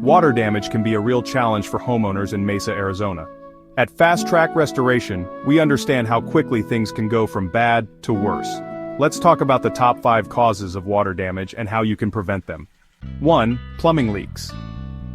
Water damage can be a real challenge for homeowners in Mesa, Arizona. At Fast Track Restoration, we understand how quickly things can go from bad to worse. Let's talk about the top 5 causes of water damage and how you can prevent them. 1. Plumbing leaks.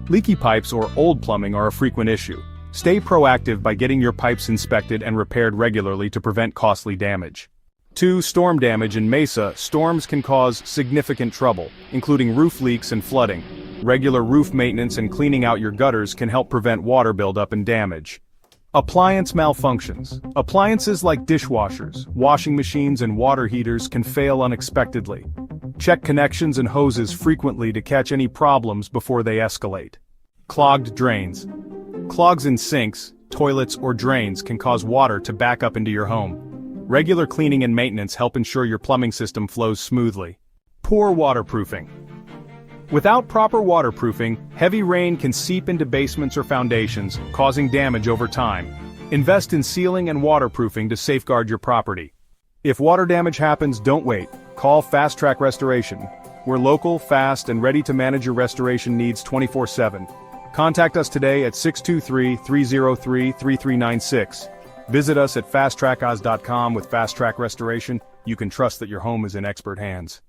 Leaky pipes or old plumbing are a frequent issue. Stay proactive by getting your pipes inspected and repaired regularly to prevent costly damage. 2. Storm damage. In Mesa, storms can cause significant trouble, including roof leaks and flooding. Regular roof maintenance and cleaning out your gutters can help prevent water buildup and damage. Appliance malfunctions. Appliances like dishwashers, washing machines, and water heaters can fail unexpectedly. Check connections and hoses frequently to catch any problems before they escalate. Clogged drains. Clogs in sinks, toilets, or drains can cause water to back up into your home. Regular cleaning and maintenance help ensure your plumbing system flows smoothly. Poor waterproofing. Without proper waterproofing, heavy rain can seep into basements or foundations, causing damage over time. Invest in sealing and waterproofing to safeguard your property. If water damage happens, don't wait. Call Fast Track Restoration. We're local, fast, and ready to manage your restoration needs 24/7. Contact us today at 623-303-3396. Visit us at fasttrackoz.com. With Fast Track Restoration, you can trust that your home is in expert hands.